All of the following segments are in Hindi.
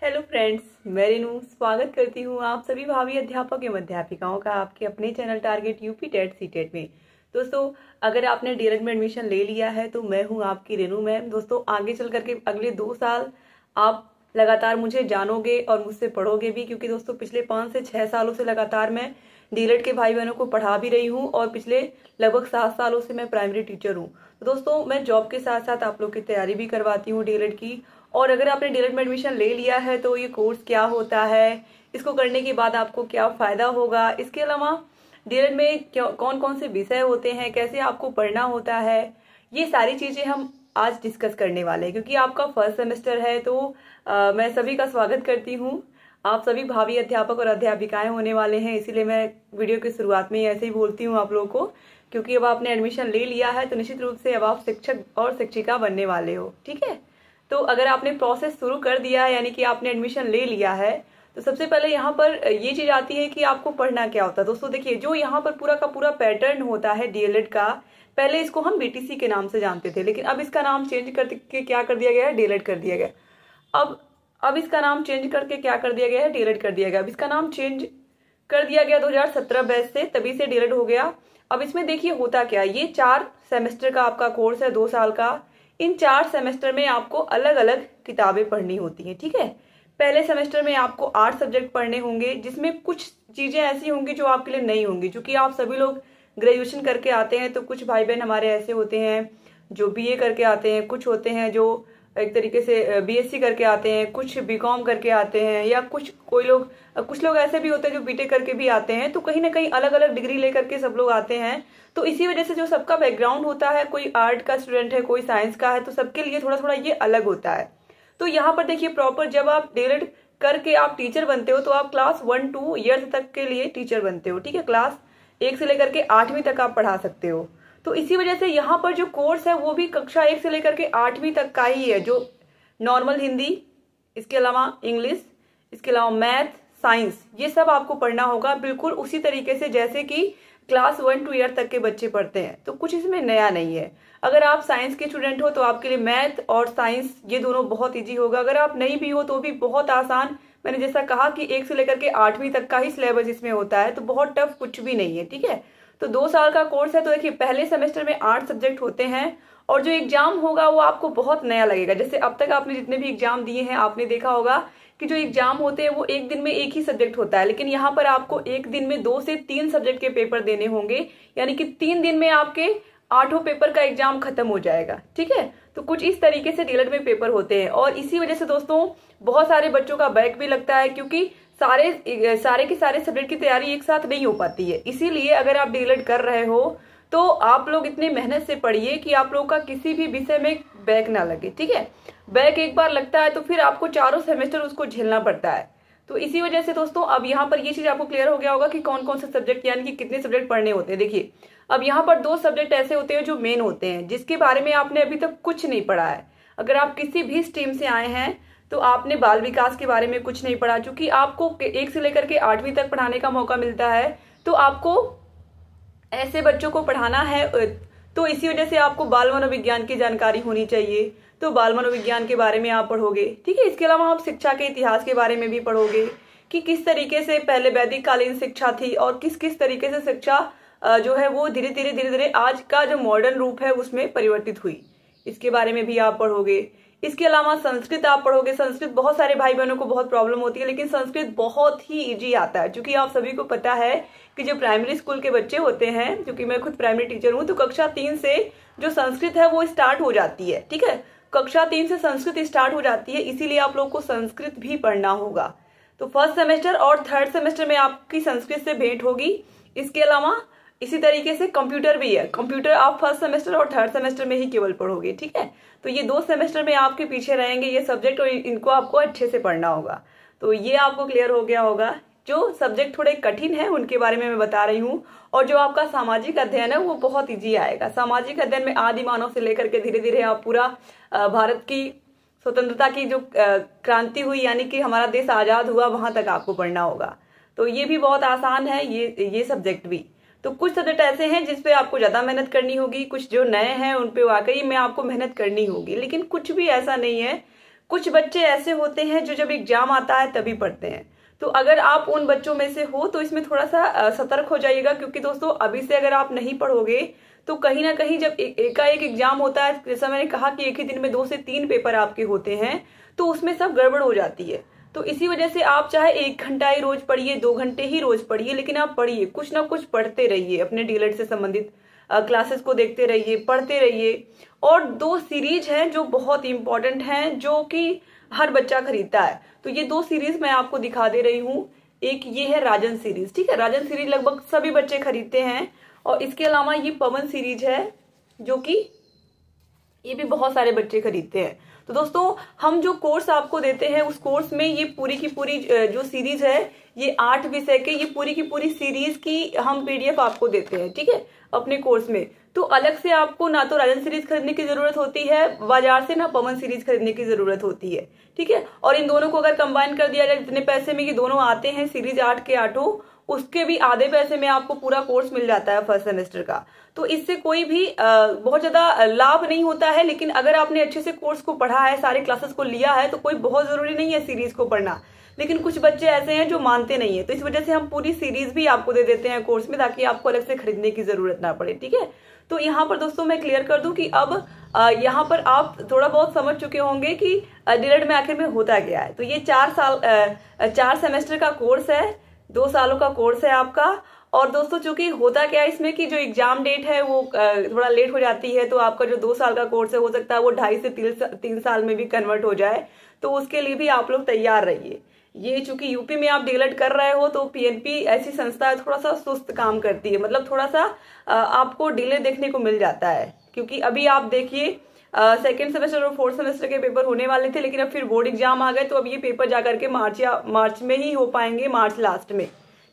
हेलो फ्रेंड्स, मैं रेनू स्वागत करती हूँ आप सभी भावी अध्यापक एवं अध्यापिकाओं का आपके अपने channel target UP TET CTET में। दोस्तों, अगर आपने डीएलएड में एडमिशन ले लिया है तो मैं हूँ आपकी रेनू मैम। दोस्तों, आगे चल करके अगले 2 साल आप लगातार मुझे जानोगे और मुझसे पढ़ोगे भी, क्योंकि दोस्तों पिछले 5 से 6 सालों से लगातार मैं डीएलएड के भाई बहनों को पढ़ा भी रही हूँ और पिछले लगभग 7 सालों से मैं प्राइमरी टीचर हूँ। तो दोस्तों, मैं जॉब के साथ साथ आप लोग की तैयारी भी करवाती हूँ डीएलएड की। और अगर आपने डीएलएड में एडमिशन ले लिया है तो ये कोर्स क्या होता है, इसको करने के बाद आपको क्या फायदा होगा, इसके अलावा डीएलएड में कौन कौन से विषय होते हैं, कैसे आपको पढ़ना होता है, ये सारी चीजें हम आज डिस्कस करने वाले हैं। क्योंकि आपका फर्स्ट सेमेस्टर है तो मैं सभी का स्वागत करती हूँ। आप सभी भावी अध्यापक और अध्यापिकाएं होने वाले हैं, इसीलिए मैं वीडियो की शुरुआत में ऐसे ही बोलती हूँ आप लोगों को। क्योंकि अब आपने एडमिशन ले लिया है तो निश्चित रूप से अब आप शिक्षक और शिक्षिका बनने वाले हो, ठीक है। तो अगर आपने प्रोसेस शुरू कर दिया है, यानी कि आपने एडमिशन ले लिया है, तो सबसे पहले यहाँ पर ये चीज आती है कि आपको पढ़ना क्या होता है। दोस्तों देखिए, जो यहाँ पर पूरा का पूरा पैटर्न होता है डीएलएड का, पहले इसको हम बीटीसी के नाम से जानते थे, लेकिन अब इसका नाम चेंज करके क्या कर दिया गया है, डीएलएड कर दिया गया। अब इसका नाम चेंज करके क्या कर दिया गया है, डीएलएड कर दिया गया। अब इसका नाम चेंज कर दिया गया 2017 बैच से, तभी से डीएलएड हो गया। अब इसमें देखिए होता क्या, ये 4 सेमेस्टर का आपका कोर्स है, 2 साल का। इन 4 सेमेस्टर में आपको अलग अलग किताबें पढ़नी होती हैं, ठीक है। पहले सेमेस्टर में आपको 8 सब्जेक्ट पढ़ने होंगे, जिसमें कुछ चीजें ऐसी होंगी जो आपके लिए नहीं होंगी। क्योंकि आप सभी लोग ग्रेजुएशन करके आते हैं, तो कुछ भाई बहन हमारे ऐसे होते हैं जो बीए करके आते हैं, कुछ होते हैं जो एक तरीके से बीएससी करके आते हैं, कुछ बीकॉम करके आते हैं, या कुछ लोग ऐसे भी होते हैं जो बीटेक करके भी आते हैं। तो कहीं ना कहीं अलग अलग डिग्री लेकर के सब लोग आते हैं। तो इसी वजह से जो सबका बैकग्राउंड होता है, कोई आर्ट का स्टूडेंट है, कोई साइंस का है, तो सबके लिए थोड़ा थोड़ा ये अलग होता है। तो यहाँ पर देखिए, प्रॉपर जब आप डीएलएड करके आप टीचर बनते हो तो आप क्लास 1-2 ईयर्स तक के लिए टीचर बनते हो, ठीक है। क्लास 1 से लेकर के 8वीं तक आप पढ़ा सकते हो। तो इसी वजह से यहाँ पर जो कोर्स है वो भी कक्षा 1 से लेकर के 8वीं तक का ही है, जो नॉर्मल हिंदी, इसके अलावा इंग्लिश, इसके अलावा मैथ, साइंस, ये सब आपको पढ़ना होगा बिल्कुल उसी तरीके से जैसे कि क्लास 1-2 ईयर तक के बच्चे पढ़ते हैं। तो कुछ इसमें नया नहीं है। अगर आप साइंस के स्टूडेंट हो तो आपके लिए मैथ और साइंस ये दोनों बहुत इजी होगा। अगर आप नहीं भी हो तो भी बहुत आसान। मैंने जैसा कहा कि 1 से लेकर के 8वीं तक का ही सिलेबस इसमें होता है, तो बहुत टफ कुछ भी नहीं है, ठीक है। तो 2 साल का कोर्स है। तो देखिए, पहले सेमेस्टर में 8 सब्जेक्ट होते हैं और जो एग्जाम होगा वो आपको बहुत नया लगेगा। जैसे अब तक आपने जितने भी एग्जाम दिए हैं, आपने देखा होगा कि जो एग्जाम होते हैं वो एक दिन में एक ही सब्जेक्ट होता है, लेकिन यहाँ पर आपको एक दिन में 2 से 3 सब्जेक्ट के पेपर देने होंगे। यानी कि 3 दिन में आपके 8 पेपर का एग्जाम खत्म हो जाएगा, ठीक है। तो कुछ इस तरीके से डीएलएड में पेपर होते हैं और इसी वजह से दोस्तों बहुत सारे बच्चों का बैक भी लगता है, क्योंकि सारे के सारे सब्जेक्ट की तैयारी एक साथ नहीं हो पाती है। इसीलिए अगर आप डीएलएड कर रहे हो तो आप लोग इतनी मेहनत से पढ़िए कि आप लोगों का किसी भी विषय में बैक ना लगे, ठीक है। बैक एक बार लगता है तो फिर आपको चारों सेमेस्टर उसको झेलना पड़ता है। तो इसी वजह से दोस्तों अब यहाँ पर ये चीज आपको क्लियर हो गया होगा कि कौन कौन से सब्जेक्ट, यानी कि कितने सब्जेक्ट पढ़ने होते हैं। देखिए, अब यहाँ पर 2 सब्जेक्ट ऐसे होते हैं जो मेन होते हैं, जिसके बारे में आपने अभी तक कुछ नहीं पढ़ा है। अगर आप किसी भी स्ट्रीम से आए हैं तो आपने बाल विकास के बारे में कुछ नहीं पढ़ा। चूंकि आपको 1 से लेकर के 8वीं तक पढ़ाने का मौका मिलता है, तो आपको ऐसे बच्चों को पढ़ाना है। तो इसी वजह से आपको बाल मनोविज्ञान की जानकारी होनी चाहिए। तो बाल मनोविज्ञान के बारे में आप पढ़ोगे, ठीक है। इसके अलावा आप शिक्षा के इतिहास के बारे में भी पढ़ोगे कि किस तरीके से पहले वैदिक कालीन शिक्षा थी और किस किस तरीके से शिक्षा जो है वो धीरे धीरे आज का जो मॉडर्न रूप है उसमें परिवर्तित हुई, इसके बारे में भी आप पढ़ोगे। इसके अलावा संस्कृत आप पढ़ोगे। संस्कृत बहुत सारे भाई बहनों को बहुत प्रॉब्लम होती है, लेकिन संस्कृत बहुत ही इजी आता है। क्योंकि आप सभी को पता है कि जो प्राइमरी स्कूल के बच्चे होते हैं, क्योंकि मैं खुद प्राइमरी टीचर हूँ, तो कक्षा 3 से जो संस्कृत है वो स्टार्ट हो जाती है, ठीक है। कक्षा 3 से संस्कृत स्टार्ट हो जाती है, इसीलिए आप लोग को संस्कृत भी पढ़ना होगा। तो फर्स्ट सेमेस्टर और थर्ड सेमेस्टर में आपकी संस्कृत से भेंट होगी। इसके अलावा इसी तरीके से कंप्यूटर भी है। कंप्यूटर आप फर्स्ट सेमेस्टर और थर्ड सेमेस्टर में ही केवल पढ़ोगे, ठीक है। तो ये 2 सेमेस्टर में आपके पीछे रहेंगे ये सब्जेक्ट और इनको आपको अच्छे से पढ़ना होगा। तो ये आपको क्लियर हो गया होगा। जो सब्जेक्ट थोड़े कठिन है उनके बारे में मैं बता रही हूँ, और जो आपका सामाजिक अध्ययन है वो बहुत ईजी आएगा। सामाजिक अध्ययन में आदि मानव से लेकर के धीरे धीरे आप पूरा भारत की स्वतंत्रता की जो क्रांति हुई, यानी कि हमारा देश आजाद हुआ, वहां तक आपको पढ़ना होगा। तो ये भी बहुत आसान है, ये सब्जेक्ट भी। तो कुछ सब्जेक्ट ऐसे हैं जिसपे आपको ज्यादा मेहनत करनी होगी, कुछ जो नए हैं उन पे वाकई में आपको मेहनत करनी होगी, लेकिन कुछ भी ऐसा नहीं है, कुछ बच्चे ऐसे होते हैं जो जब एग्जाम आता है तभी पढ़ते हैं। तो अगर आप उन बच्चों में से हो तो इसमें थोड़ा सा सतर्क हो जाइएगा, क्योंकि दोस्तों अभी से अगर आप नहीं पढ़ोगे तो कहीं ना कहीं जब एकाएक एग्जाम होता है, जैसा मैंने कहा कि एक ही दिन में 2 से 3 पेपर आपके होते हैं, तो उसमें सब गड़बड़ हो जाती है। तो इसी वजह से आप चाहे 1 घंटा ही रोज पढ़िए, 2 घंटे ही रोज पढ़िए, लेकिन आप पढ़िए, कुछ ना कुछ पढ़ते रहिए, अपने डीएलएड से संबंधित क्लासेस को देखते रहिए, पढ़ते रहिए। और 2 सीरीज हैं जो बहुत इंपॉर्टेंट हैं, जो कि हर बच्चा खरीदता है। तो ये 2 सीरीज मैं आपको दिखा दे रही हूँ। एक ये है राजन सीरीज, ठीक है, राजन सीरीज लगभग सभी बच्चे खरीदते हैं। और इसके अलावा ये पवन सीरीज है, जो कि ये भी बहुत सारे बच्चे खरीदते हैं। तो दोस्तों हम जो कोर्स आपको देते हैं उस कोर्स में ये पूरी की पूरी जो सीरीज है, ये 8 विषय के, ये पूरी की पूरी सीरीज की हम पीडीएफ आपको देते हैं, ठीक है, अपने कोर्स में। तो अलग से आपको ना तो राजन सीरीज खरीदने की जरूरत होती है बाजार से, ना पवन सीरीज खरीदने की जरूरत होती है, ठीक है। और इन दोनों को अगर कंबाइन कर दिया जाए, जितने पैसे में ये दोनों आते हैं सीरीज 8 के 8, उसके भी आधे पैसे में आपको पूरा कोर्स मिल जाता है फर्स्ट सेमेस्टर का। तो इससे कोई भी बहुत ज्यादा लाभ नहीं होता है, लेकिन अगर आपने अच्छे से कोर्स को पढ़ा है, सारे क्लासेस को लिया है, तो कोई बहुत जरूरी नहीं है सीरीज को पढ़ना। लेकिन कुछ बच्चे ऐसे हैं जो मानते नहीं है, तो इस वजह से हम पूरी सीरीज भी आपको दे देते हैं कोर्स में, ताकि आपको अलग से खरीदने की जरूरत ना पड़े, ठीक है। तो यहाँ पर दोस्तों मैं क्लियर कर दूं कि अब यहाँ पर आप थोड़ा बहुत समझ चुके होंगे कि डीएलएड में आखिर में होता क्या है। तो ये 4 सेमेस्टर का कोर्स है, 2 सालों का कोर्स है आपका। और दोस्तों चूंकि होता क्या है इसमें कि जो एग्जाम डेट है वो थोड़ा लेट हो जाती है, तो आपका जो 2 साल का कोर्स है हो सकता है वो 2.5 से 3 साल में भी कन्वर्ट हो जाए। तो उसके लिए भी आप लोग तैयार रहिए। ये चूंकि यूपी में आप डीएलएड कर रहे हो, तो पीएनपी ऐसी संस्था है, थोड़ा सा सुस्त काम करती है, मतलब थोड़ा सा आपको डिले देखने को मिल जाता है। क्योंकि अभी आप देखिए 2nd सेमेस्टर और 4th सेमेस्टर के पेपर होने वाले थे, लेकिन अब फिर बोर्ड एग्जाम आ गए, तो अब ये पेपर जाकर के मार्च में ही हो पाएंगे, मार्च लास्ट में,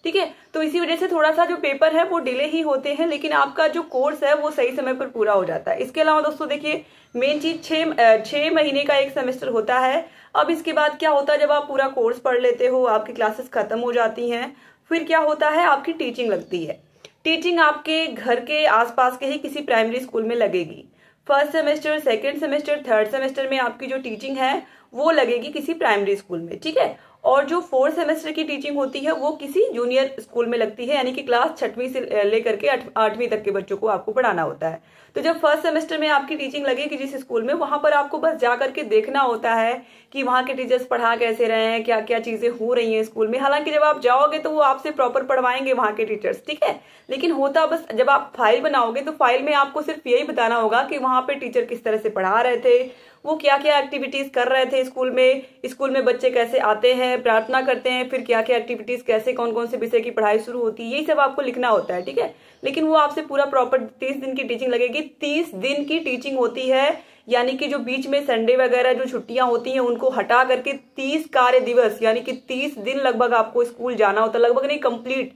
ठीक है। तो इसी वजह से थोड़ा सा जो पेपर है वो डिले ही होते हैं, लेकिन आपका जो कोर्स है वो सही समय पर पूरा हो जाता है। इसके अलावा दोस्तों देखिए, मेन चीज 6 महीने का एक सेमेस्टर होता है। अब इसके बाद क्या होता है, जब आप पूरा कोर्स पढ़ लेते हो, आपकी क्लासेस खत्म हो जाती हैं, फिर क्या होता है, आपकी टीचिंग लगती है। टीचिंग आपके घर के आसपास के ही किसी प्राइमरी स्कूल में लगेगी। First semester, 2nd semester, 3rd semester में आपकी जो टीचिंग है वो लगेगी किसी प्राइमरी स्कूल में, ठीक है। और जो 4th सेमेस्टर की टीचिंग होती है वो किसी जूनियर स्कूल में लगती है, यानी कि क्लास 6वीं से लेकर के 8वीं तक के बच्चों को आपको पढ़ाना होता है। तो जब फर्स्ट सेमेस्टर में आपकी टीचिंग लगेगी जिस स्कूल में, वहां पर आपको बस जा करके देखना होता है कि वहां के टीचर्स पढ़ा कैसे रहे हैं, क्या क्या चीजें हो रही हैं स्कूल में। हालांकि जब आप जाओगे तो वो आपसे प्रॉपर पढ़वाएंगे वहां के टीचर्स, ठीक है। लेकिन होता बस, जब आप फाइल बनाओगे तो फाइल में आपको सिर्फ यही बताना होगा कि वहां पे टीचर किस तरह से पढ़ा रहे थे, वो क्या क्या एक्टिविटीज कर रहे थे स्कूल में बच्चे कैसे आते हैं, प्रार्थना करते हैं, फिर क्या क्या एक्टिविटीज, कैसे कौन कौन से विषय की पढ़ाई शुरू होती है, यही सब आपको लिखना होता है, ठीक है। लेकिन वो आपसे पूरा प्रॉपर 30 दिन की टीचिंग लगेगी। 30 दिन की टीचिंग होती है, यानी कि जो बीच में संडे वगैरह जो छुट्टियां होती हैं उनको हटा करके 30 कार्य दिवस, यानी कि 30 दिन लगभग आपको स्कूल जाना होता है। लगभग नहीं, कंप्लीट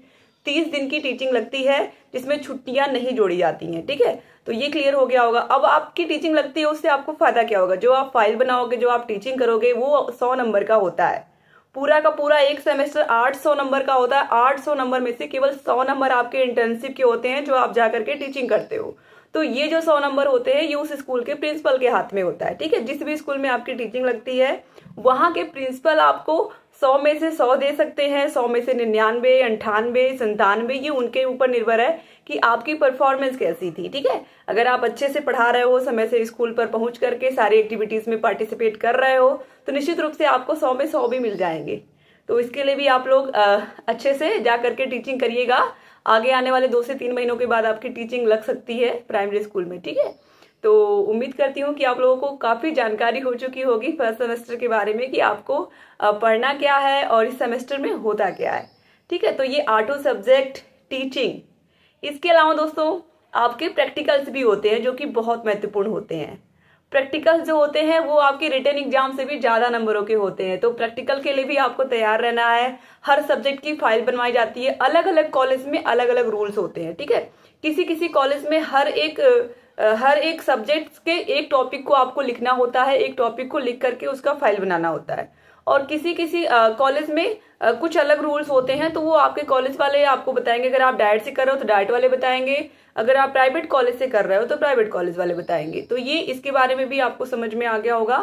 30 दिन की टीचिंग लगती है, जिसमें छुट्टियां नहीं जोड़ी जाती हैं, ठीक है। तो ये क्लियर हो गया होगा। अब आपकी टीचिंग लगती है, उससे आपको फायदा क्या होगा, जो आप फाइल बनाओगे, जो आप टीचिंग करोगे, वो 100 नंबर का होता है। पूरा का पूरा एक सेमेस्टर 800 नंबर का होता है। 800 नंबर में से केवल 100 नंबर आपके इंटर्नशिप के होते हैं, जो आप जाकर के टीचिंग करते हो। तो ये जो 100 नंबर होते हैं, ये उस स्कूल के प्रिंसिपल के हाथ में होता है, ठीक है। जिस भी स्कूल में आपकी टीचिंग लगती है, वहां के प्रिंसिपल आपको 100 में से 100 दे सकते हैं, 100 में से 99, 98, 97, ये उनके ऊपर निर्भर है कि आपकी परफॉर्मेंस कैसी थी, ठीक है। अगर आप अच्छे से पढ़ा रहे हो, समय से स्कूल पर पहुंच करके सारी एक्टिविटीज में पार्टिसिपेट कर रहे हो, तो निश्चित रूप से आपको 100 में 100 भी मिल जाएंगे। तो इसके लिए भी आप लोग अच्छे से जा करके टीचिंग करिएगा। आगे आने वाले 2 से 3 महीनों के बाद आपकी टीचिंग लग सकती है प्राइमरी स्कूल में, ठीक है। तो उम्मीद करती हूँ कि आप लोगों को काफी जानकारी हो चुकी होगी फर्स्ट सेमेस्टर के बारे में, कि आपको पढ़ना क्या है और इस सेमेस्टर में होता क्या है, ठीक है। तो ये 8 सब्जेक्ट टीचिंग। इसके अलावा दोस्तों आपके प्रैक्टिकल्स भी होते हैं, जो कि बहुत महत्वपूर्ण होते हैं। प्रैक्टिकल्स जो होते हैं वो आपके रिटन एग्जाम से भी ज्यादा नंबरों के होते हैं। तो प्रैक्टिकल के लिए भी आपको तैयार रहना है। हर सब्जेक्ट की फाइल बनवाई जाती है। अलग अलग कॉलेज में अलग अलग रूल्स होते हैं, ठीक है। किसी किसी कॉलेज में हर एक सब्जेक्ट के एक टॉपिक को आपको लिखना होता है, एक टॉपिक को लिख करके उसका फाइल बनाना होता है। और किसी किसी कॉलेज में कुछ अलग रूल्स होते हैं, तो वो आपके कॉलेज वाले आपको बताएंगे। अगर आप डाइट से कर रहे हो तो डाइट वाले बताएंगे, अगर आप प्राइवेट कॉलेज से कर रहे हो तो प्राइवेट कॉलेज वाले बताएंगे। तो ये इसके बारे में भी आपको समझ में आ गया होगा।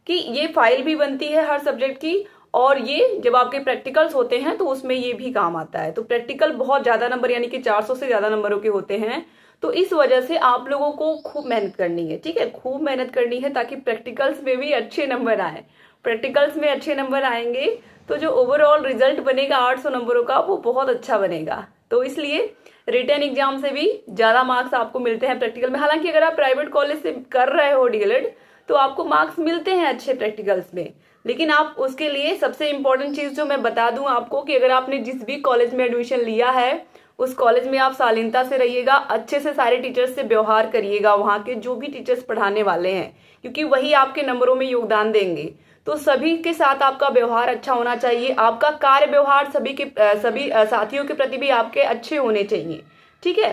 कि ये फाइल भी बनती है हर सब्जेक्ट की, और ये जब आपके प्रैक्टिकल्स होते हैं तो उसमें ये भी काम आता है। तो प्रैक्टिकल बहुत ज्यादा नंबर यानी कि 400 से ज्यादा नंबरों के होते हैं। तो इस वजह से आप लोगों को खूब मेहनत करनी है, ठीक है, खूब मेहनत करनी है ताकि प्रैक्टिकल्स में भी अच्छे नंबर आए। प्रैक्टिकल्स में अच्छे नंबर आएंगे तो जो ओवरऑल रिजल्ट बनेगा 800 नंबरों का वो बहुत अच्छा बनेगा। तो इसलिए रिटन एग्जाम से भी ज्यादा मार्क्स आपको मिलते हैं प्रैक्टिकल में। हालांकि अगर आप प्राइवेट कॉलेज से कर रहे हो डीएलएड तो आपको मार्क्स मिलते हैं अच्छे प्रैक्टिकल्स में, लेकिन आप उसके लिए सबसे इंपॉर्टेंट चीज जो मैं बता दूं आपको कि अगर आपने जिस भी कॉलेज में एडमिशन लिया है उस कॉलेज में आप शालीनता से रहिएगा, अच्छे से सारे टीचर्स से व्यवहार करिएगा, वहां के जो भी टीचर्स पढ़ाने वाले हैं, क्योंकि वही आपके नंबरों में योगदान देंगे। तो सभी के साथ आपका व्यवहार अच्छा होना चाहिए, आपका कार्य व्यवहार सभी साथियों के प्रति भी आपके अच्छे होने चाहिए, ठीक है।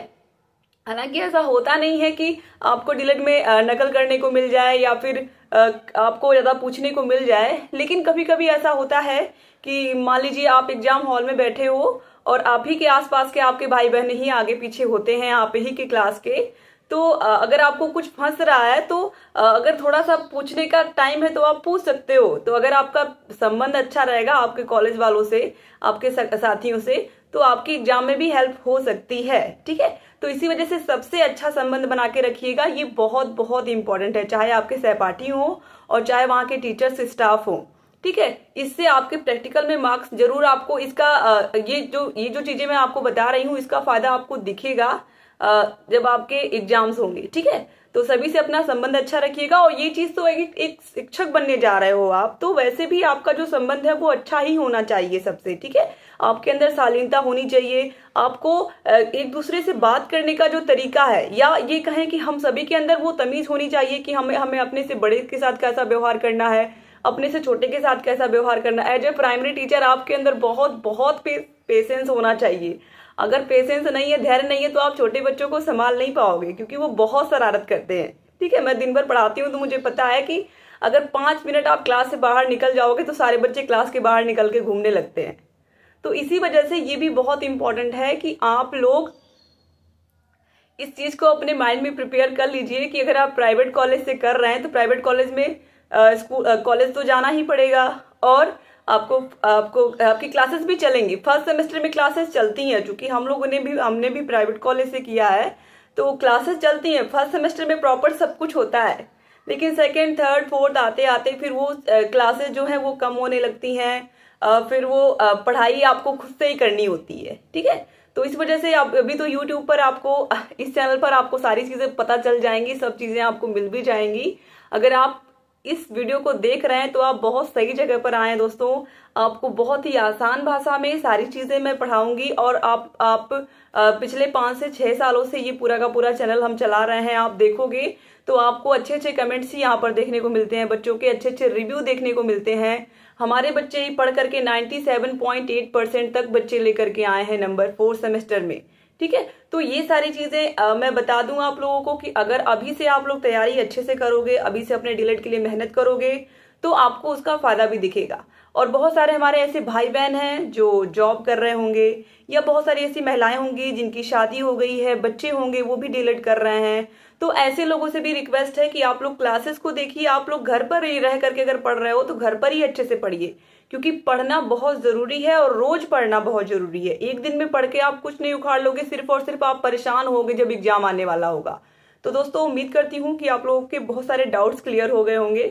हालांकि ऐसा होता नहीं है कि आपको डीएलएड में नकल करने को मिल जाए या फिर आपको ज्यादा पूछने को मिल जाए, लेकिन कभी कभी ऐसा होता है कि मान लीजिए आप एग्जाम हॉल में बैठे हो और आप ही के आसपास के आपके भाई बहन ही आगे पीछे होते हैं आप ही के क्लास के, तो अगर आपको कुछ फंस रहा है तो अगर थोड़ा सा पूछने का टाइम है तो आप पूछ सकते हो। तो अगर आपका संबंध अच्छा रहेगा आपके कॉलेज वालों से, आपके साथियों से, तो आपकी एग्जाम में भी हेल्प हो सकती है, ठीक है। तो इसी वजह से सबसे अच्छा संबंध बना के रखिएगा, ये बहुत बहुत इंपॉर्टेंट है, चाहे आपके सहपाठी हो और चाहे वहां के टीचर्स स्टाफ हो, ठीक है। इससे आपके प्रैक्टिकल में मार्क्स जरूर आपको इसका ये जो चीजें मैं आपको बता रही हूँ इसका फायदा आपको दिखेगा जब आपके एग्जाम्स होंगे, ठीक है। तो सभी से अपना संबंध अच्छा रखिएगा, और ये चीज तो एक शिक्षक बनने जा रहे हो आप, तो वैसे भी आपका जो संबंध है वो अच्छा ही होना चाहिए सबसे, ठीक है। आपके अंदर शालीनता होनी चाहिए, आपको एक दूसरे से बात करने का जो तरीका है, या ये कहें कि हम सभी के अंदर वो तमीज होनी चाहिए कि हमें अपने से बड़े के साथ कैसा व्यवहार करना है, अपने से छोटे के साथ कैसा व्यवहार करना है। एज ए प्राइमरी टीचर आपके अंदर बहुत बहुत पेशेंस होना चाहिए। अगर पेशेंस नहीं है, धैर्य नहीं है, तो आप छोटे बच्चों को संभाल नहीं पाओगे, क्योंकि वो बहुत शरारत करते हैं, ठीक है। मैं दिन भर पढ़ाती हूँ तो मुझे पता है कि अगर 5 मिनट आप क्लास से बाहर निकल जाओगे तो सारे बच्चे क्लास के बाहर निकल के घूमने लगते हैं। तो इसी वजह से ये भी बहुत इंपॉर्टेंट है कि आप लोग इस चीज को अपने माइंड में प्रिपेयर कर लीजिए कि अगर आप प्राइवेट कॉलेज से कर रहे हैं तो प्राइवेट कॉलेज में कॉलेज तो जाना ही पड़ेगा, और आपकी क्लासेस भी चलेंगी। फर्स्ट सेमेस्टर में क्लासेस चलती हैं, चूंकि हमने भी प्राइवेट कॉलेज से किया है तो क्लासेस चलती हैं। फर्स्ट सेमेस्टर में प्रॉपर सब कुछ होता है, लेकिन सेकेंड थर्ड फोर्थ आते आते फिर वो क्लासेस जो है वो कम होने लगती हैं, फिर वो पढ़ाई आपको खुद से ही करनी होती है, ठीक है। तो इस वजह से अभी तो यूट्यूब पर आपको, इस चैनल पर आपको सारी चीजें पता चल जाएंगी, सब चीजें आपको मिल भी जाएंगी। अगर आप इस वीडियो को देख रहे हैं तो आप बहुत सही जगह पर आए हैं दोस्तों। आपको बहुत ही आसान भाषा में सारी चीजें मैं पढ़ाऊंगी, और आप पिछले 5 से 6 सालों से ये पूरा का पूरा चैनल हम चला रहे हैं। आप देखोगे तो आपको अच्छे अच्छे कमेंट्स ही यहाँ पर देखने को मिलते हैं, बच्चों के अच्छे अच्छे रिव्यू देखने को मिलते हैं। हमारे बच्चे ही पढ़ करके 97.8% तक बच्चे लेकर के आए हैं नंबर 4th सेमेस्टर में, ठीक है। तो ये सारी चीजें मैं बता दूं आप लोगों को कि अगर अभी से आप लोग तैयारी अच्छे से करोगे, अभी से अपने डीएलएड के लिए मेहनत करोगे, तो आपको उसका फायदा भी दिखेगा। और बहुत सारे हमारे ऐसे भाई बहन हैं जो जॉब कर रहे होंगे, या बहुत सारी ऐसी महिलाएं होंगी जिनकी शादी हो गई है, बच्चे होंगे वो भी डीएलएड कर रहे हैं। तो ऐसे लोगों से भी रिक्वेस्ट है कि आप लोग क्लासेस को देखिए, आप लोग घर पर ही रह करके अगर पढ़ रहे हो तो घर पर ही अच्छे से पढ़िए, क्योंकि पढ़ना बहुत जरूरी है और रोज पढ़ना बहुत जरूरी है। एक दिन में पढ़ के आप कुछ नहीं उखाड़ लोगे, सिर्फ और सिर्फ आप परेशान होगे जब एग्जाम आने वाला होगा। तो दोस्तों उम्मीद करती हूँ कि आप लोगों के बहुत सारे डाउट्स क्लियर हो गए होंगे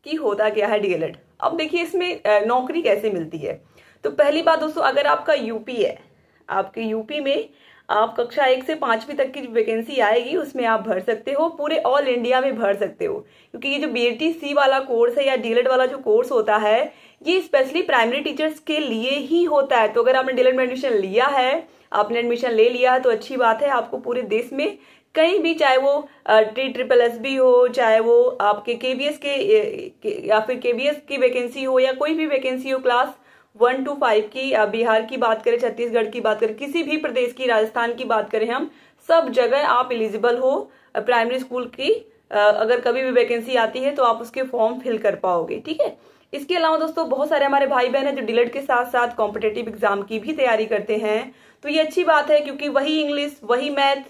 कि होता क्या है डीएलएड। अब देखिए इसमें नौकरी कैसे मिलती है। तो पहली बात दोस्तों, अगर आपका यूपी है, आपके यूपी में आप कक्षा 1 से 5वीं तक की वैकेंसी आएगी उसमें आप भर सकते हो, पूरे ऑल इंडिया में भर सकते हो। क्योंकि ये जो बीएटीसी वाला कोर्स है या डीएलएड वाला जो कोर्स होता है ये स्पेशली प्राइमरी टीचर्स के लिए ही होता है। तो अगर आपने डीएलएड में एडमिशन लिया है, आपने एडमिशन ले लिया है तो अच्छी बात है, आपको पूरे देश में कहीं भी, चाहे वो TSSB हो, चाहे वो आपके KVS के या फिर KVS की वैकेंसी हो, या कोई भी वैकेंसी हो क्लास 1 to 5 की, बिहार की बात करें, छत्तीसगढ़ की बात करें, किसी भी प्रदेश की, राजस्थान की बात करें, हम सब जगह आप एलिजिबल हो प्राइमरी स्कूल की। अगर कभी भी वैकेंसी आती है तो आप उसके फॉर्म फिल कर पाओगे, ठीक है। इसके अलावा दोस्तों बहुत सारे हमारे भाई बहन हैं जो डीएलएड के साथ साथ कॉम्पिटेटिव एग्जाम की भी तैयारी करते हैं। तो ये अच्छी बात है, क्योंकि वही इंग्लिश, वही मैथ,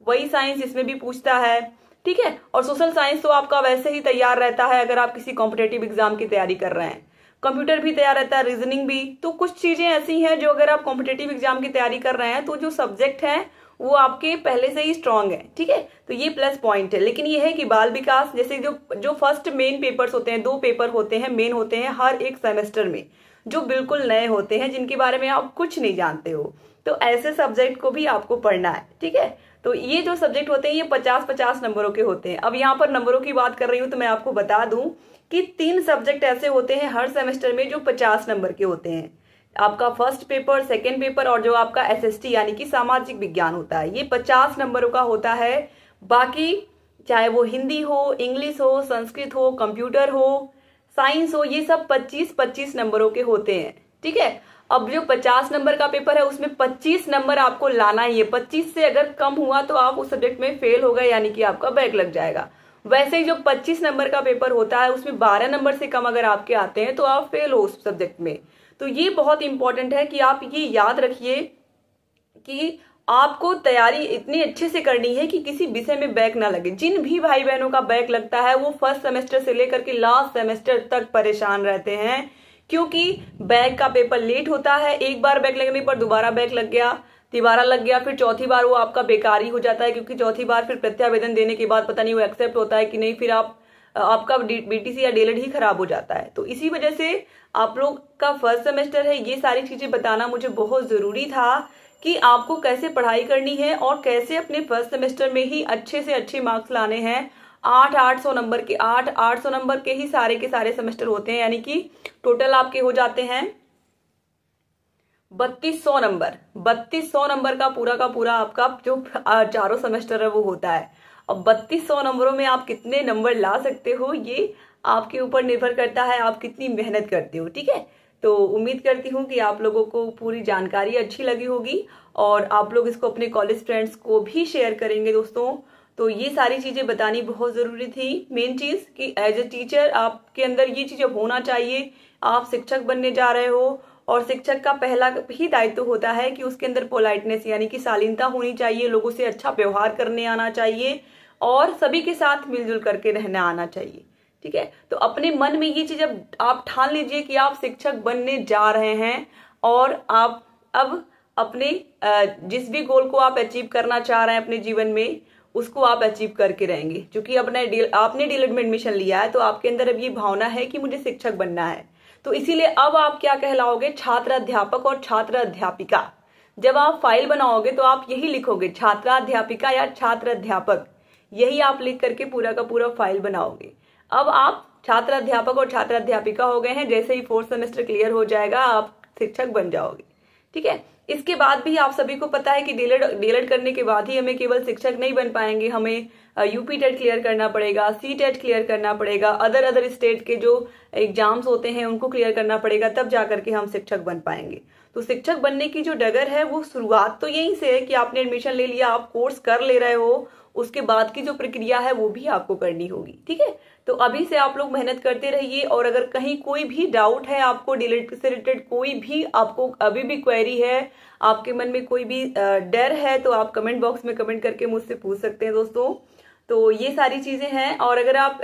वही साइंस इसमें भी पूछता है, ठीक है। और सोशल साइंस तो आपका वैसे ही तैयार रहता है अगर आप किसी कॉम्पिटेटिव एग्जाम की तैयारी कर रहे हैं। कंप्यूटर भी तैयार रहता है, रीजनिंग भी। तो कुछ चीजें ऐसी हैं जो अगर आप कॉम्पिटेटिव एग्जाम की तैयारी कर रहे हैं तो जो सब्जेक्ट है वो आपके पहले से ही स्ट्रांग है, ठीक है। तो ये प्लस पॉइंट है। लेकिन ये है कि बाल विकास जैसे जो फर्स्ट मेन पेपर्स होते हैं, 2 पेपर होते हैं, मेन होते हैं हर एक सेमेस्टर में, जो बिल्कुल नए होते हैं, जिनके बारे में आप कुछ नहीं जानते हो, तो ऐसे सब्जेक्ट को भी आपको पढ़ना है, ठीक है। तो ये जो सब्जेक्ट होते हैं ये 50-50 नंबरों के होते हैं। अब यहाँ पर नंबरों की बात कर रही हूँ तो मैं आपको बता दूं कि 3 सब्जेक्ट ऐसे होते हैं हर सेमेस्टर में जो 50 नंबर के होते हैं। आपका फर्स्ट पेपर, सेकेंड पेपर और जो आपका SST यानी कि सामाजिक विज्ञान होता है, ये 50 नंबरों का होता है। बाकी चाहे वो हिंदी हो, इंग्लिश हो, संस्कृत हो, कंप्यूटर हो, साइंस हो, ये सब 25-25 नंबरों के होते हैं, ठीक है। अब जो 50 नंबर का पेपर है उसमें 25 नंबर आपको लाना ही है। 25 से अगर कम हुआ तो आप उस सब्जेक्ट में फेल हो गए, यानी कि आपका बैक लग जाएगा। वैसे ही जो 25 नंबर का पेपर होता है उसमें 12 नंबर से कम अगर आपके आते हैं तो आप फेल हो उस सब्जेक्ट में। तो ये बहुत इंपॉर्टेंट है कि आप ये याद रखिए कि आपको तैयारी इतनी अच्छे से करनी है कि किसी विषय में बैक ना लगे। जिन भी भाई बहनों का बैक लगता है वो फर्स्ट सेमेस्टर से लेकर के लास्ट सेमेस्टर तक परेशान रहते हैं, क्योंकि बैक का पेपर लेट होता है। एक बार बैक लगने पर दोबारा बैक लग गया, तिबारा लग गया, फिर चौथी बार वो आपका बेकार ही हो जाता है, क्योंकि चौथी बार फिर प्रत्यावेदन देने के बाद पता नहीं वो एक्सेप्ट होता है कि नहीं, फिर आपका BTC या DLED ही खराब हो जाता है। तो इसी वजह से आप लोग का फर्स्ट सेमेस्टर है, ये सारी चीजें बताना मुझे बहुत जरूरी था कि आपको कैसे पढ़ाई करनी है और कैसे अपने फर्स्ट सेमेस्टर में ही अच्छे से अच्छे मार्क्स लाने हैं। 800 नंबर के 800 नंबर के ही सारे के सारे सेमेस्टर होते हैं, यानी कि टोटल आपके हो जाते हैं 3200 नंबर। 3200 नंबर का पूरा आपका जो चारों सेमेस्टर है वो होता है। अब 3200 नंबरों में आप कितने नंबर ला सकते हो ये आपके ऊपर निर्भर करता है, आप कितनी मेहनत करते हो, ठीक है। तो उम्मीद करती हूँ कि आप लोगों को पूरी जानकारी अच्छी लगी होगी और आप लोग इसको अपने कॉलेज फ्रेंड्स को भी शेयर करेंगे दोस्तों। तो ये सारी चीजें बतानी बहुत जरूरी थी। मेन चीज कि एज ए टीचर आपके अंदर ये चीजें होना चाहिए। आप शिक्षक बनने जा रहे हो और शिक्षक का पहला ही दायित्व होता है कि उसके अंदर पोलाइटनेस यानी कि शालीनता होनी चाहिए, लोगों से अच्छा व्यवहार करने आना चाहिए और सभी के साथ मिलजुल करके रहना आना चाहिए, ठीक है। तो अपने मन में ये चीज आप ठान लीजिए कि आप शिक्षक बनने जा रहे हैं और आप अब अपने जिस भी गोल को आप अचीव करना चाह रहे हैं अपने जीवन में उसको आप अचीव करके रहेंगे। क्योंकि आपने DLED में एडमिशन लिया है तो आपके अंदर अब ये भावना है कि मुझे शिक्षक बनना है। तो इसीलिए अब आप क्या कहलाओगे, छात्र अध्यापक और छात्र अध्यापिका। जब आप फाइल बनाओगे तो आप यही लिखोगे छात्राध्यापिका या छात्र अध्यापक, यही आप लिख करके पूरा का पूरा फाइल बनाओगे। अब आप छात्र अध्यापक और छात्र अध्यापिका हो गए हैं। जैसे ही 4th सेमेस्टर क्लियर हो जाएगा आप शिक्षक बन जाओगे, ठीक है। इसके बाद भी आप सभी को पता है कि DLED करने के बाद ही हमें केवल शिक्षक नहीं बन पाएंगे, हमें UP टेट क्लियर करना पड़ेगा, CTET क्लियर करना पड़ेगा, अदर स्टेट के जो एग्जाम्स होते हैं उनको क्लियर करना पड़ेगा, तब जाकर के हम शिक्षक बन पाएंगे। तो शिक्षक बनने की जो डगर है वो शुरुआत तो यहीं से है कि आपने एडमिशन ले लिया, आप कोर्स कर ले रहे हो, उसके बाद की जो प्रक्रिया है वो भी आपको करनी होगी, ठीक है। तो अभी से आप लोग मेहनत करते रहिए और अगर कहीं कोई भी डाउट है आपको DLED से रिलेटेड, कोई भी आपको अभी भी क्वेरी है, आपके मन में कोई भी डर है, तो आप कमेंट बॉक्स में कमेंट करके मुझसे पूछ सकते हैं दोस्तों। तो ये सारी चीजें हैं। और अगर आप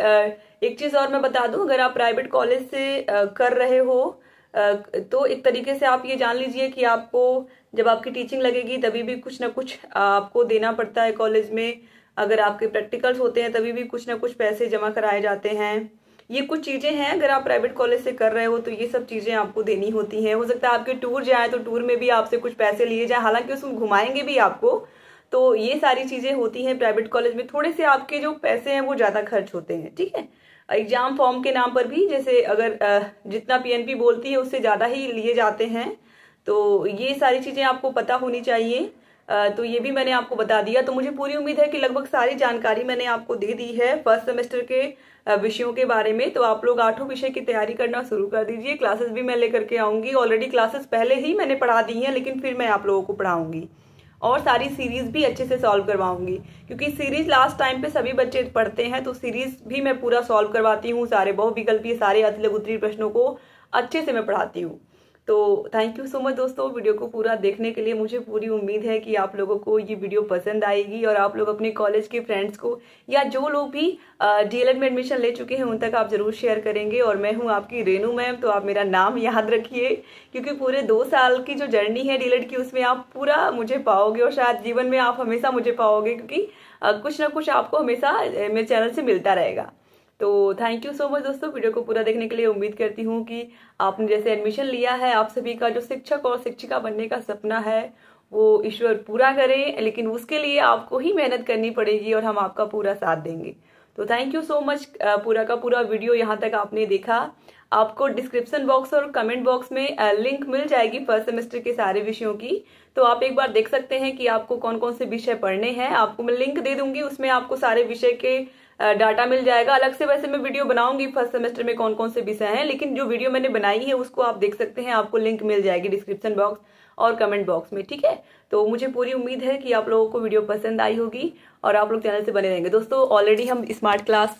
एक चीज और मैं बता दूं, अगर आप प्राइवेट कॉलेज से कर रहे हो तो एक तरीके से आप ये जान लीजिए कि आपको जब आपकी टीचिंग लगेगी तभी भी कुछ ना कुछ आपको देना पड़ता है कॉलेज में। अगर आपके प्रैक्टिकल्स होते हैं तभी भी कुछ ना कुछ पैसे जमा कराए जाते हैं। ये कुछ चीजें हैं, अगर आप प्राइवेट कॉलेज से कर रहे हो तो ये सब चीजें आपको देनी होती हैं। हो सकता है आपके टूर जाए तो टूर में भी आपसे कुछ पैसे लिए जाए, हालांकि उसमें घुमाएंगे भी आपको। तो ये सारी चीजें होती हैं प्राइवेट कॉलेज में। थोड़े से आपके जो पैसे हैं वो ज्यादा खर्च होते हैं, ठीक है। एग्जाम फॉर्म के नाम पर भी जैसे अगर जितना PNP बोलती है उससे ज्यादा ही लिए जाते हैं। तो ये सारी चीजें आपको पता होनी चाहिए। तो ये भी मैंने आपको बता दिया। तो मुझे पूरी उम्मीद है कि लगभग सारी जानकारी मैंने आपको दे दी है फर्स्ट सेमेस्टर के विषयों के बारे में। तो आप लोग 8 विषय की तैयारी करना शुरू कर दीजिए। क्लासेस भी मैं लेकर के आऊंगी, ऑलरेडी क्लासेस पहले ही मैंने पढ़ा दी हैं, लेकिन फिर मैं आप लोगों को पढ़ाऊंगी और सारी सीरीज भी अच्छे से सॉल्व करवाऊंगी, क्योंकि सीरीज लास्ट टाइम पे सभी बच्चे पढ़ते हैं। तो सीरीज भी मैं पूरा सॉल्व करवाती हूँ, सारे बहुविकल्पीय, सारे अति लघु उत्तरीय प्रश्नों को अच्छे से मैं पढ़ाती हूँ। तो थैंक यू सो मच दोस्तों वीडियो को पूरा देखने के लिए। मुझे पूरी उम्मीद है कि आप लोगों को ये वीडियो पसंद आएगी और आप लोग अपने कॉलेज के फ्रेंड्स को या जो लोग भी डीएलएड में एडमिशन ले चुके हैं उन तक आप जरूर शेयर करेंगे। और मैं हूँ आपकी रेनू मैम, तो आप मेरा नाम याद रखिए, क्योंकि पूरे 2 साल की जो जर्नी है डीएलएड की उसमें आप पूरा मुझे पाओगे और शायद जीवन में आप हमेशा मुझे पाओगे, क्योंकि कुछ ना कुछ आपको हमेशा मेरे चैनल से मिलता रहेगा। तो थैंक यू सो मच दोस्तों वीडियो को पूरा देखने के लिए। उम्मीद करती हूँ कि आपने जैसे एडमिशन लिया है, आप सभी का जो शिक्षक और शिक्षिका बनने का सपना है वो ईश्वर पूरा करे, लेकिन उसके लिए आपको ही मेहनत करनी पड़ेगी और हम आपका पूरा साथ देंगे। तो थैंक यू सो मच। पूरा का पूरा वीडियो यहाँ तक आपने देखा। आपको डिस्क्रिप्शन बॉक्स और कमेंट बॉक्स में लिंक मिल जाएगी फर्स्ट सेमेस्टर के सारे विषयों की, तो आप एक बार देख सकते हैं कि आपको कौन कौन से विषय पढ़ने हैं। आपको मैं लिंक दे दूंगी, उसमें आपको सारे विषय के डाटा मिल जाएगा। अलग से वैसे मैं वीडियो बनाऊंगी फर्स्ट सेमेस्टर में कौन कौन से विषय हैं, लेकिन जो वीडियो मैंने बनाई है उसको आप देख सकते हैं। आपको लिंक मिल जाएगी डिस्क्रिप्शन बॉक्स और कमेंट बॉक्स में, ठीक है। तो मुझे पूरी उम्मीद है कि आप लोगों को वीडियो पसंद आई होगी और आप लोग चैनल से बने रहेंगे। दोस्तों ऑलरेडी हम स्मार्ट क्लास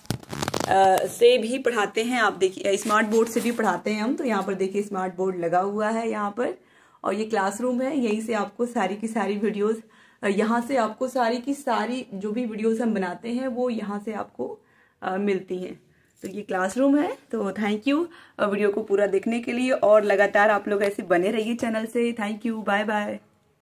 से भी पढ़ाते हैं, आप देखिए स्मार्ट बोर्ड से भी पढ़ाते हैं हम। तो यहाँ पर देखिए स्मार्ट बोर्ड लगा हुआ है यहाँ पर, और ये क्लासरूम है। यहीं से आपको सारी की सारी वीडियोस, यहाँ से आपको सारी की सारी जो भी वीडियोस हम बनाते हैं वो यहाँ से आपको मिलती हैं। तो ये क्लासरूम है। तो थैंक यू वीडियो को पूरा देखने के लिए, और लगातार आप लोग ऐसे बने रहिए चैनल से। Thank you, bye bye.